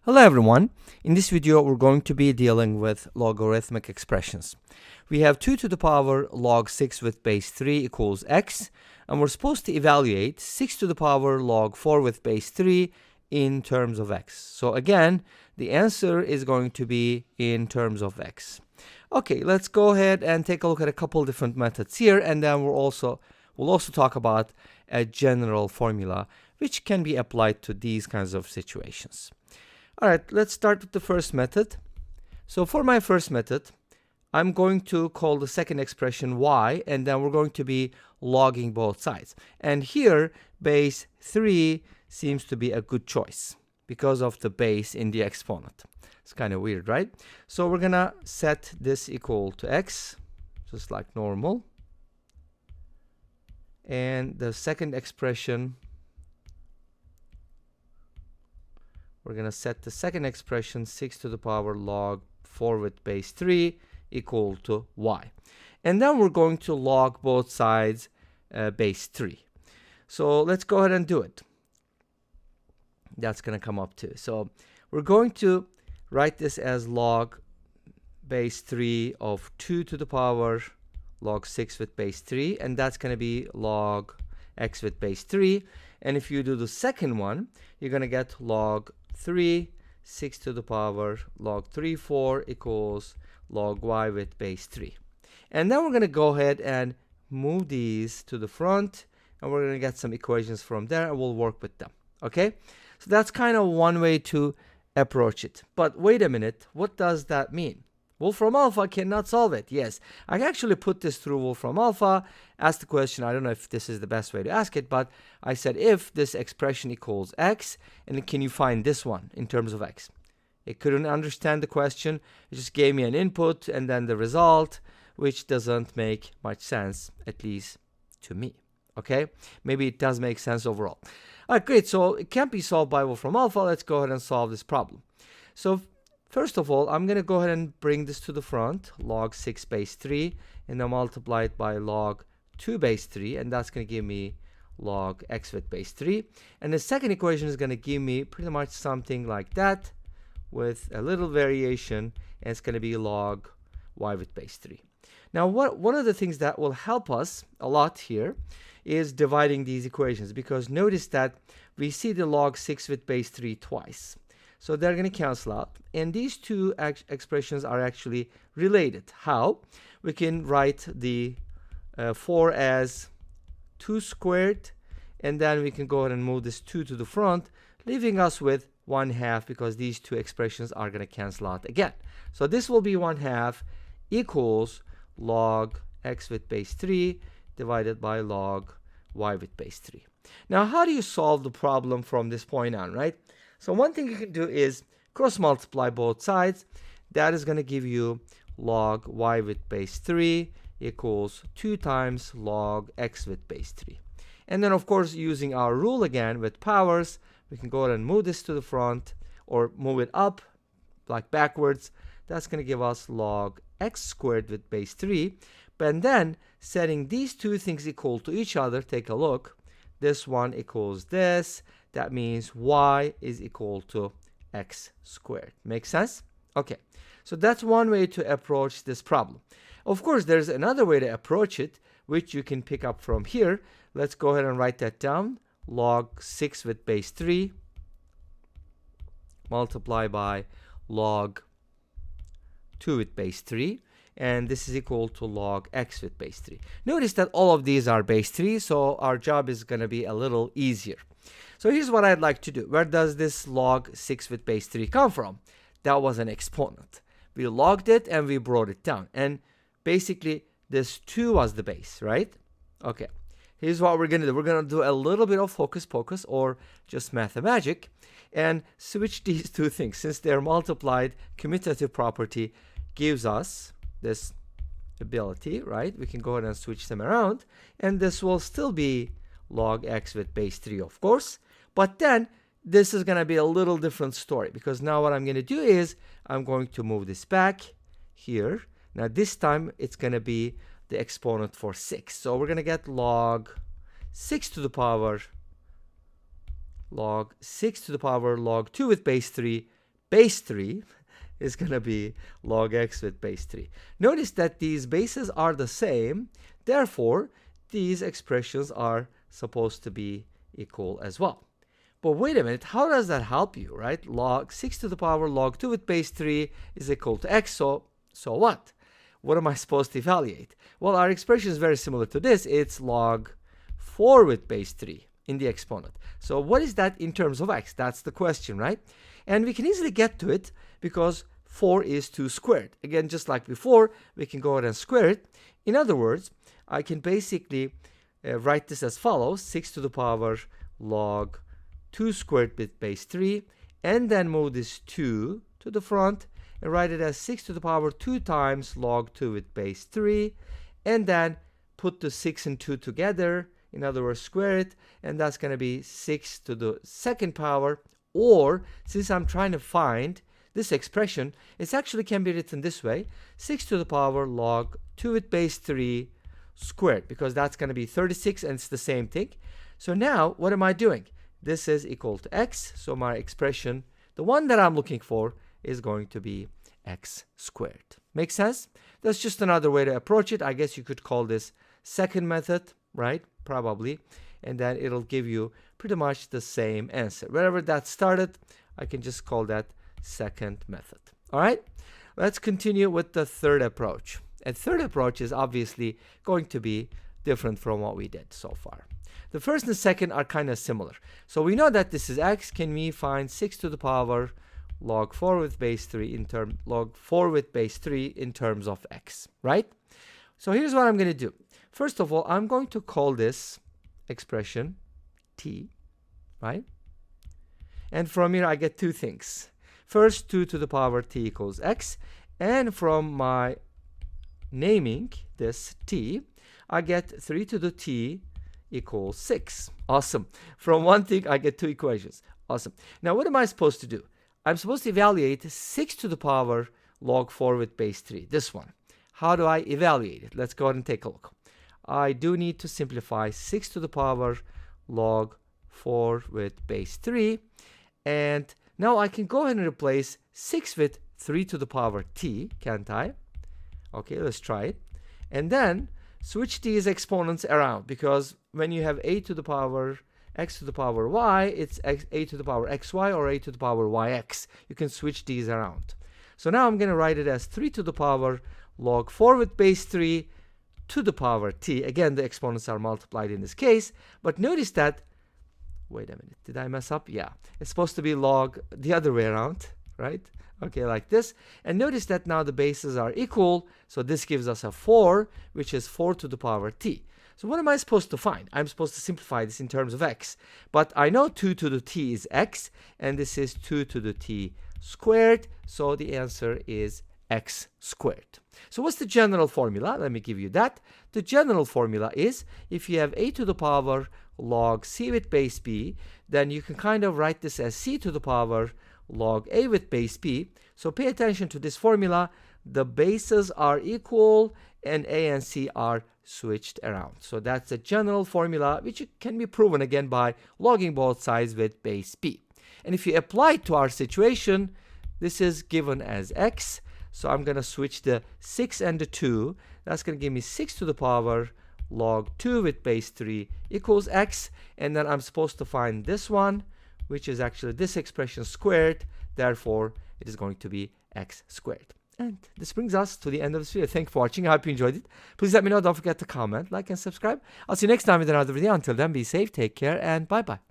Hello everyone. In this video we're going to be dealing with logarithmic expressions. We have 2 to the power log 6 with base 3 equals x, and we're supposed to evaluate 6 to the power log 4 with base 3 in terms of x. So again, the answer is going to be in terms of x. Okay, let's go ahead and take a look at a couple different methods here, and then we'll also talk about a general formula which can be applied to these kinds of situations. Alright, let's start with the first method. So for my first method, I'm going to call the second expression y, and then we're going to be logging both sides. And here, base 3 seems to be a good choice because of the base in the exponent. It's kind of weird, right? So we're going to set this equal to x, just like normal. And the second expression, we're going to set the second expression 6 to the power log 4 with base 3 equal to y. And then we're going to log both sides base 3. So let's go ahead and do it. That's going to come up too. So we're going to write this as log base 3 of 2 to the power log 6 with base 3. And that's going to be log x with base 3. And if you do the second one, you're going to get log 3 6 to the power log 3 4 equals log y with base 3. And then we're going to go ahead and move these to the front, and we're going to get some equations from there, and we'll work with them. Okay, so that's kind of one way to approach it. But wait a minute, what does that mean? Wolfram Alpha cannot solve it. Yes, I actually put this through Wolfram Alpha, asked the question. I don't know if this is the best way to ask it, but I said if this expression equals x, and can you find this one in terms of x? It couldn't understand the question. It just gave me an input and then the result, which doesn't make much sense, at least to me. Okay, maybe it does make sense overall. All right, great. So it can't be solved by Wolfram Alpha. Let's go ahead and solve this problem. So first of all, I'm going to go ahead and bring this to the front, log 6 base 3, and then multiply it by log 2 base 3, and that's going to give me log x with base 3. And the second equation is going to give me pretty much something like that with a little variation, and it's going to be log y with base 3. Now, one of the things that will help us a lot here is dividing these equations, because notice that we see the log 6 with base 3 twice. So they're going to cancel out. And these two expressions are actually related. How? We can write the 4 as 2 squared. And then we can go ahead and move this 2 to the front, leaving us with 1/2, because these two expressions are going to cancel out again. So this will be 1/2 equals log x with base 3 divided by log y with base 3. Now, how do you solve the problem from this point on, right? So one thing you can do is cross multiply both sides. That is going to give you log y with base 3 equals 2 times log x with base 3. And then, of course, using our rule again with powers, we can go ahead and move this to the front or move it up like backwards. That's going to give us log x squared with base 3. But then setting these two things equal to each other, take a look. This one equals this. That means y is equal to x squared. Make sense? Okay, so that's one way to approach this problem. Of course, there's another way to approach it, which you can pick up from here. Let's go ahead and write that down. Log 6 with base 3 multiply by log 2 with base 3. And this is equal to log x with base 3. Notice that all of these are base 3, so our job is going to be a little easier. So here's what I'd like to do. Where does this log 6 with base 3 come from? That was an exponent. We logged it and we brought it down. And basically, this 2 was the base, right? Okay. Here's what we're going to do. We're going to do a little bit of hocus pocus or just mathemagic and switch these two things. Since they're multiplied, commutative property gives us this ability, right? We can go ahead and switch them around, and this will still be log x with base 3, of course. But then this is going to be a little different story, because now what I'm going to do is I'm going to move this back here. Now this time it's going to be the exponent for 6. So we're going to get log 6 to the power log 6 to the power log 2 with base 3 base 3 is going to be log x with base 3. Notice that these bases are the same, therefore these expressions are supposed to be equal as well. But wait a minute, how does that help you, right? Log 6 to the power log 2 with base 3 is equal to x, so what? What am I supposed to evaluate? Well, our expression is very similar to this. It's log 4 with base 3 in the exponent. So what is that in terms of x? That's the question, right? And we can easily get to it because 4 is 2 squared. Again, just like before, we can go ahead and square it. In other words, I can basically write this as follows: 6 to the power log 2 squared with base 3, and then move this 2 to the front and write it as 6 to the power 2 times log 2 with base 3, and then put the 6 and 2 together, in other words square it, and that's going to be 6 to the second power. Or since I'm trying to find this expression, it actually can be written this way: 6 to the power log 2 with base 3 squared, because that's going to be 36 and it's the same thing. So now what am I doing? This is equal to x, so my expression, the one that I'm looking for, is going to be x squared. Make sense? That's just another way to approach it. I guess you could call this second method, right? Probably. And then it'll give you pretty much the same answer. Wherever that started, I can just call that second method. All right? Let's continue with the third approach. And third approach is obviously going to be different from what we did so far. The first and second are kind of similar. So we know that this is x. Can we find 6 to the power log 4 with base 3 log 4 with base 3 in terms of x, right? So here's what I'm going to do. First of all, I'm going to call this expression t, right? And from here I get two things. First, 2 to the power t equals x, and from my naming this t, I get 3 to the t equals 6. Awesome. From one thing I get two equations. Awesome. Now what am I supposed to do? I'm supposed to evaluate 6 to the power log 4 with base 3, this one. How do I evaluate it? Let's go ahead and take a look. I do need to simplify 6 to the power log 4 with base 3, and now I can go ahead and replace 6 with 3 to the power t, can't I? Okay, let's try it. And then switch these exponents around, because when you have a to the power x to the power y, it's a to the power xy or a to the power yx. You can switch these around. So now I'm going to write it as 3 to the power log 4 with base 3 to the power t. Again, the exponents are multiplied in this case, but notice that, wait a minute, did I mess up? Yeah, it's supposed to be log the other way around, right? Okay, like this. And notice that now the bases are equal, so this gives us a 4, which is 4 to the power t. So what am I supposed to find? I'm supposed to simplify this in terms of x. But I know 2 to the t is x, and this is 2 to the t squared, so the answer is x squared. So what's the general formula? Let me give you that. The general formula is, if you have a to the power log c with base b, then you can kind of write this as c to the power log a with base b. So pay attention to this formula. The bases are equal and a and c are switched around. So that's the general formula, which can be proven again by logging both sides with base b. And if you apply it to our situation, this is given as x. So I'm going to switch the 6 and the 2. That's going to give me 6 to the power log 2 with base 3 equals x. And then I'm supposed to find this one, which is actually this expression squared. Therefore, it is going to be x squared. And this brings us to the end of this video. Thank you for watching. I hope you enjoyed it. Please let me know. Don't forget to comment, like, and subscribe. I'll see you next time with another video. Until then, be safe, take care, and bye-bye.